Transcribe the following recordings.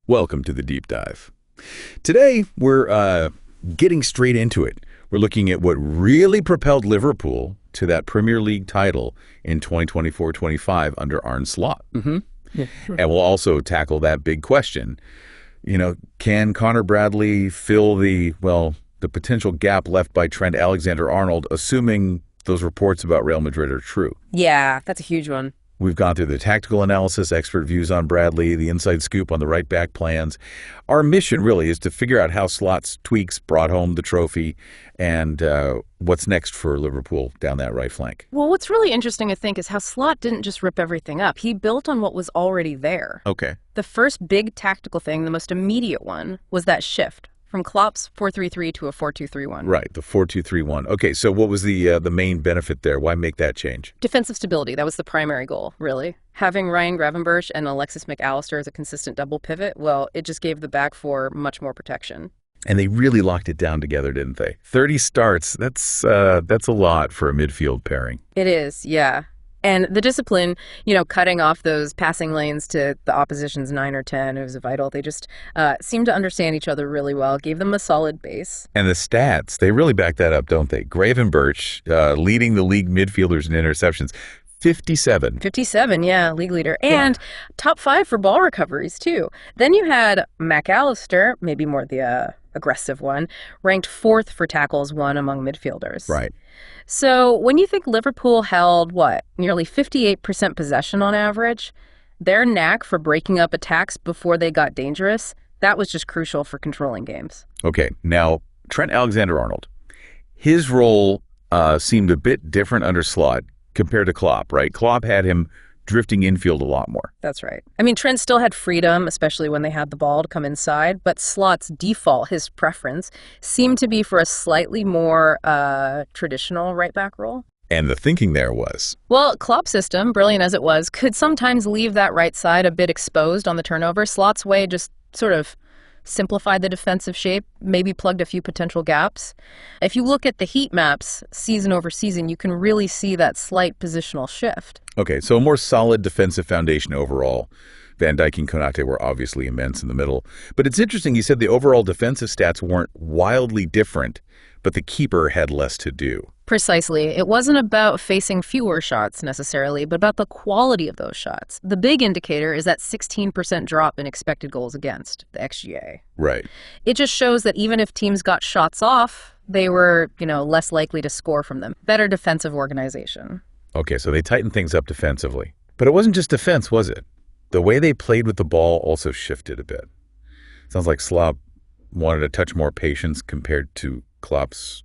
Welcome to the Deep Dive. Today, we're getting straight into it. We're looking at what really propelled Liverpool to that Premier League title in 2024-25 under Arne Slot. Yeah, sure. And we'll also tackle that big question. Can Conor Bradley fill the potential gap left by Trent Alexander-Arnold, assuming those reports about Real Madrid are true? Yeah, that's a huge one. We've gone through the tactical analysis, expert views on Bradley, the inside scoop on the right-back plans. Our mission really is to figure out how Slot's tweaks brought home the trophy and what's next for Liverpool down that right flank. Well, what's really interesting, I think, is how Slot didn't just rip everything up. He built on what was already there. Okay. The first big tactical thing, the most immediate one, was that shift from Klopp's 4-3-3 to a 4-2-3-1. Right, the 4-2-3-1. Okay, so what was the main benefit there? Why make that change? Defensive stability, that was the primary goal, really. Having Ryan Gravenberch and Alexis McAllister as a consistent double pivot, well, it just gave the back four much more protection. And they really locked it down together, didn't they? 30 starts, that's a lot for a midfield pairing. It is, yeah. And the discipline, cutting off those passing lanes to the opposition's 9 or 10, it was vital. They just seemed to understand each other really well, gave them a solid base. And the stats, they really back that up, don't they? Gravenberch leading the league midfielders in interceptions. 57. 57, yeah, league leader. And top 5 for ball recoveries, too. Then you had McAllister, maybe more the aggressive one, ranked 4th for tackles won among midfielders. Right. So when you think Liverpool held, nearly 58% possession on average, their knack for breaking up attacks before they got dangerous, that was just crucial for controlling games. Okay, now, Trent Alexander-Arnold, his role seemed a bit different under Slot compared to Klopp, right? Klopp had him drifting infield a lot more. That's right. I mean, Trent still had freedom, especially when they had the ball to come inside, but Slot's default, his preference, seemed to be for a slightly more traditional right-back role. And the thinking there was? Well, Klopp's system, brilliant as it was, could sometimes leave that right side a bit exposed on the turnover. Slot's way just sort of simplified the defensive shape, maybe plugged a few potential gaps. If you look at the heat maps season over season, you can really see that slight positional shift. Okay, so a more solid defensive foundation overall. Van Dijk and Konate were obviously immense in the middle. But it's interesting, you said the overall defensive stats weren't wildly different, but the keeper had less to do. Precisely. It wasn't about facing fewer shots necessarily, but about the quality of those shots. The big indicator is that 16% drop in expected goals against, the XGA. Right. It just shows that even if teams got shots off, they were, less likely to score from them. Better defensive organization. Okay, so they tightened things up defensively. But it wasn't just defense, was it? The way they played with the ball also shifted a bit. Sounds like Slot wanted a touch more patience compared to Klopp's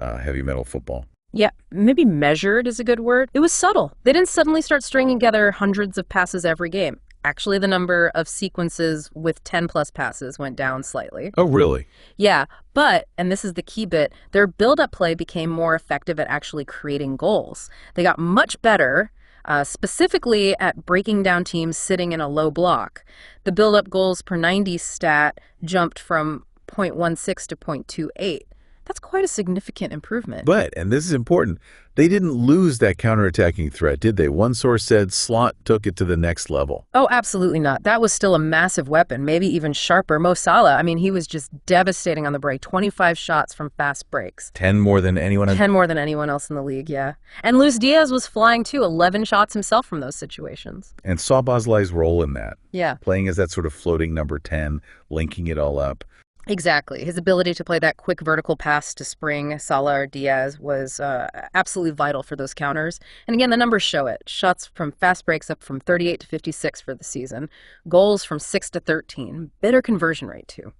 heavy metal football. Yeah, maybe measured is a good word. It was subtle. They didn't suddenly start stringing together hundreds of passes every game. Actually, the number of sequences with 10-plus passes went down slightly. Oh, really? Yeah, but, and this is the key bit, their build-up play became more effective at actually creating goals. They got much better, specifically at breaking down teams sitting in a low block. The build-up goals per 90 stat jumped from 0.16 to 0.28. That's quite a significant improvement. But, and this is important, they didn't lose that counterattacking threat, did they? One source said Slot took it to the next level. Oh, absolutely not. That was still a massive weapon, maybe even sharper. Mo Salah, he was just devastating on the break. 25 shots from fast breaks. 10 more than anyone else? 10 more than anyone else in the league, yeah. And Luis Diaz was flying too, 11 shots himself from those situations. And saw Boslai's role in that. Yeah. Playing as that sort of floating number 10, linking it all up. Exactly. His ability to play that quick vertical pass to Spring, Salah, or Diaz was absolutely vital for those counters. And again, the numbers show it. Shots from fast breaks up from 38 to 56 for the season. Goals from 6 to 13. Better conversion rate, too.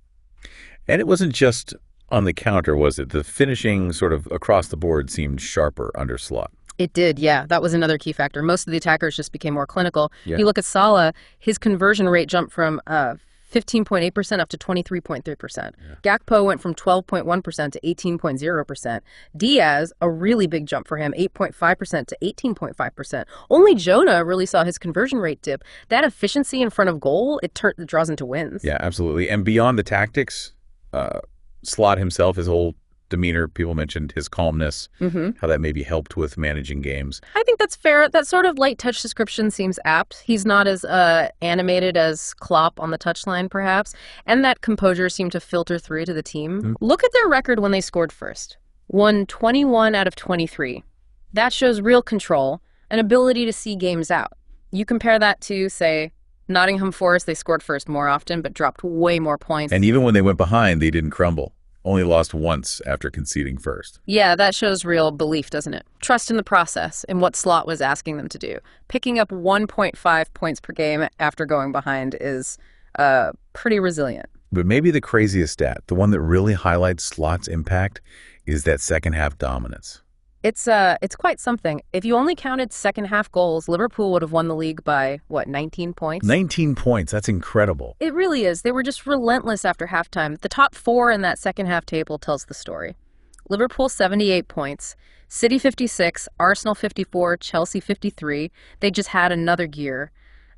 And it wasn't just on the counter, was it? The finishing sort of across the board seemed sharper under Slot. It did, yeah. That was another key factor. Most of the attackers just became more clinical. Yeah. You look at Salah, his conversion rate jumped from 15.8% up to 23.3%. Yeah. Gakpo went from 12.1% to 18.0%. Diaz, a really big jump for him, 8.5% to 18.5%. Only Jonah really saw his conversion rate dip. That efficiency in front of goal, it draws into wins. Yeah, absolutely. And beyond the tactics, Slot himself, his whole demeanor. People mentioned his calmness, how that maybe helped with managing games. I think that's fair. That sort of light touch description seems apt. He's not as animated as Klopp on the touchline, perhaps, and that composure seemed to filter through to the team. Look at their record when they scored first. Won 21 out of 23. That shows real control and ability to see games out. You compare that to, say, Nottingham Forest, they scored first more often, but dropped way more points. And even when they went behind, they didn't crumble. Only lost once after conceding first. Yeah, that shows real belief, doesn't it? Trust in the process, in what Slot was asking them to do. Picking up 1.5 points per game after going behind is pretty resilient. But maybe the craziest stat, the one that really highlights Slot's impact, is that second half dominance. It's quite something. If you only counted second half goals, Liverpool would have won the league by, 19 points? 19 points. That's incredible. It really is. They were just relentless after halftime. The top four in that second half table tells the story. Liverpool 78 points, City 56, Arsenal 54, Chelsea 53. They just had another gear.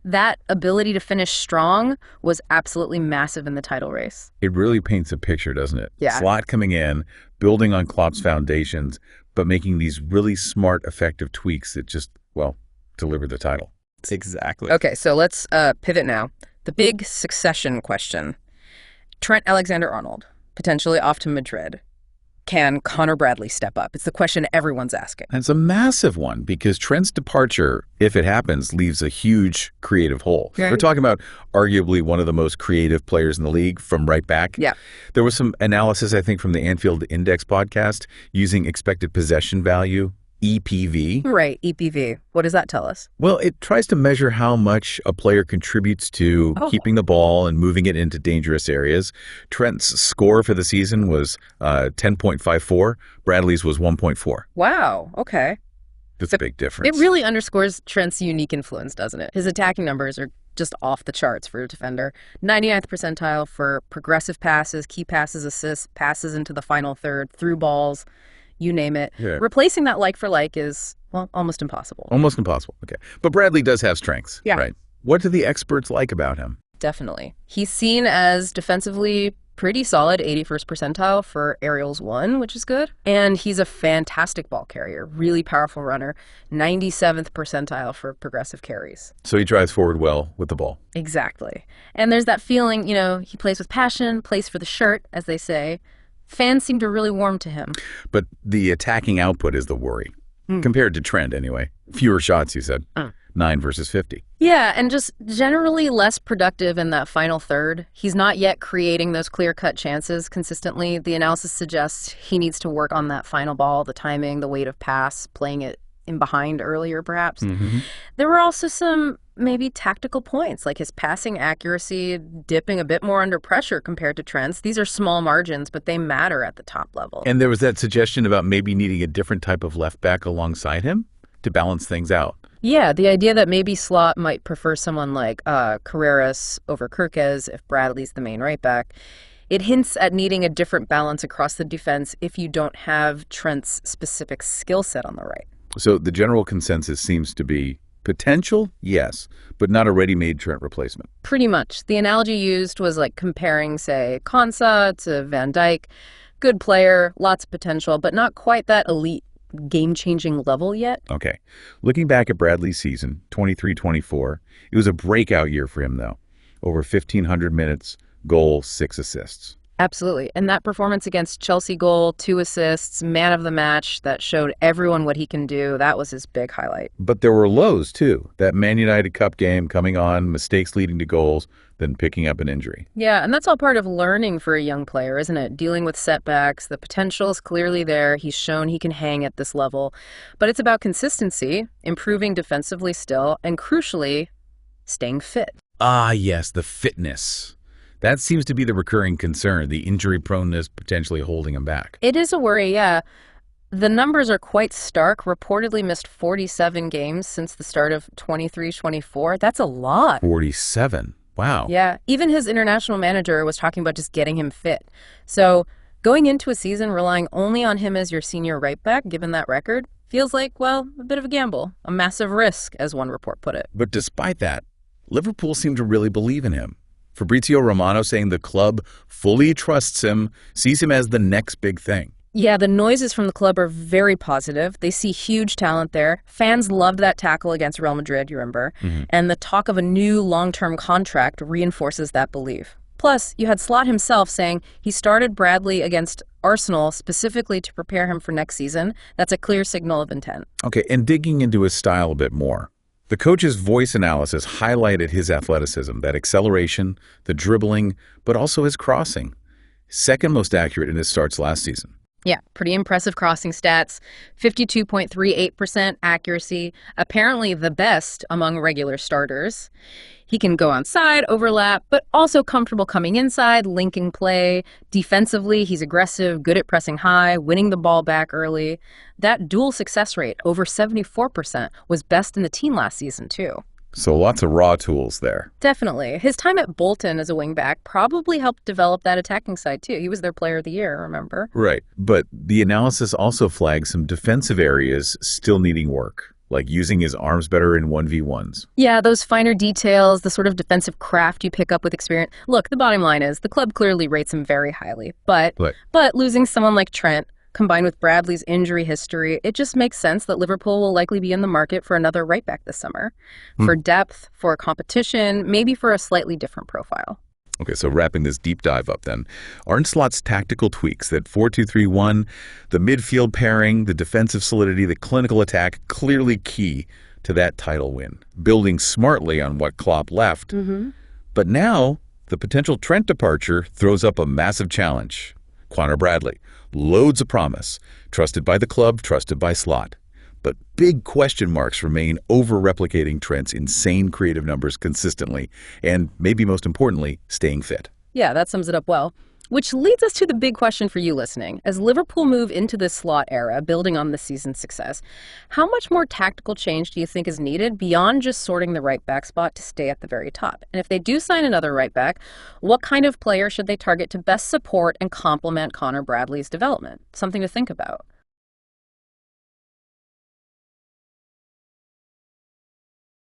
That ability to finish strong was absolutely massive in the title race. It really paints a picture, doesn't it? Yeah. Slot coming in, building on Klopp's foundations, but making these really smart, effective tweaks that just, deliver the title. Exactly. Okay, so let's pivot now. The big succession question. Trent Alexander-Arnold, potentially off to Madrid. Can Conor Bradley step up? It's the question everyone's asking. And it's a massive one because Trent's departure, if it happens, leaves a huge creative hole. Okay. We're talking about arguably one of the most creative players in the league from right back. Yeah. There was some analysis, I think, from the Anfield Index podcast using expected possession value, EPV. Right, EPV. What does that tell us? Well, it tries to measure how much a player contributes to keeping the ball and moving it into dangerous areas. Trent's score for the season was 10.54. Bradley's was 1.4. Wow, okay. That's a big difference. It really underscores Trent's unique influence, doesn't it? His attacking numbers are just off the charts for a defender. 99th percentile for progressive passes, key passes, assists, passes into the final third, through balls. You name it. Yeah. Replacing that like for like is, almost impossible. Almost impossible. Okay. But Bradley does have strengths. Yeah. Right. What do the experts like about him? Definitely. He's seen as defensively pretty solid, 81st percentile for aerials 1, which is good. And he's a fantastic ball carrier, really powerful runner, 97th percentile for progressive carries. So he drives forward well with the ball. Exactly. And there's that feeling, he plays with passion, plays for the shirt, as they say. Fans seem to really warm to him. But the attacking output is the worry. Compared to Trent, anyway. Fewer shots, you said. 9 versus 50. Yeah, and just generally less productive in that final third. He's not yet creating those clear-cut chances consistently. The analysis suggests he needs to work on that final ball, the timing, the weight of pass, playing it in behind earlier, perhaps. There were also some maybe tactical points, like his passing accuracy dipping a bit more under pressure compared to Trent's. These are small margins, but they matter at the top level. And there was that suggestion about maybe needing a different type of left back alongside him to balance things out. Yeah, the idea that maybe Slot might prefer someone like Carreras over Kirkes if Bradley's the main right back. It hints at needing a different balance across the defense if you don't have Trent's specific skill set on the right. So the general consensus seems to be potential, yes, but not a ready-made Trent replacement. Pretty much. The analogy used was like comparing, say, Konsa to Van Dijk. Good player, lots of potential, but not quite that elite game-changing level yet. Okay. Looking back at Bradley's season, 23-24, it was a breakout year for him, though. Over 1,500 minutes, goal, 6 assists. Absolutely. And that performance against Chelsea goal, 2 assists, man of the match, that showed everyone what he can do. That was his big highlight. But there were lows, too. That Man United Cup game coming on, mistakes leading to goals, then picking up an injury. Yeah, and that's all part of learning for a young player, isn't it? Dealing with setbacks. The potential is clearly there. He's shown he can hang at this level. But it's about consistency, improving defensively still, and crucially, staying fit. Ah, yes, the fitness. That seems to be the recurring concern, the injury proneness potentially holding him back. It is a worry, yeah. The numbers are quite stark. Reportedly missed 47 games since the start of 23-24. That's a lot. 47. Wow. Yeah. Even his international manager was talking about just getting him fit. So going into a season relying only on him as your senior right back, given that record, feels like, a bit of a gamble, a massive risk, as one report put it. But despite that, Liverpool seemed to really believe in him. Fabrizio Romano saying the club fully trusts him, sees him as the next big thing. Yeah, the noises from the club are very positive. They see huge talent there. Fans loved that tackle against Real Madrid, you remember? And the talk of a new long-term contract reinforces that belief. Plus, you had Slot himself saying he started Bradley against Arsenal specifically to prepare him for next season. That's a clear signal of intent. Okay, and digging into his style a bit more. The coach's voice analysis highlighted his athleticism, that acceleration, the dribbling, but also his crossing. Second most accurate in his starts last season. Yeah, pretty impressive crossing stats. 52.38% accuracy, apparently the best among regular starters. He can go onside, overlap, but also comfortable coming inside, linking play. Defensively, he's aggressive, good at pressing high, winning the ball back early. That dual success rate, over 74%, was best in the team last season, too. So lots of raw tools there. Definitely. His time at Bolton as a wingback probably helped develop that attacking side, too. He was their player of the year, remember? Right. But the analysis also flags some defensive areas still needing work, like using his arms better in 1v1s. Yeah, those finer details, the sort of defensive craft you pick up with experience. Look, the bottom line is the club clearly rates him very highly. But losing someone like Trent, combined with Bradley's injury history, it just makes sense that Liverpool will likely be in the market for another right back this summer. For depth, for a competition, maybe for a slightly different profile. Okay, so wrapping this deep dive up then, aren't Slot's tactical tweaks, that 4-2-3-1, the midfield pairing, the defensive solidity, the clinical attack, clearly key to that title win? Building smartly on what Klopp left. But now, the potential Trent departure throws up a massive challenge. Conor Bradley, loads of promise, trusted by the club, trusted by Slot. But big question marks remain over replicating Trent's insane creative numbers consistently, and maybe most importantly, staying fit. Yeah, that sums it up well. Which leads us to the big question for you listening. As Liverpool move into this Slot era, building on this season's success, how much more tactical change do you think is needed beyond just sorting the right back spot to stay at the very top? And if they do sign another right back, what kind of player should they target to best support and complement Conor Bradley's development? Something to think about.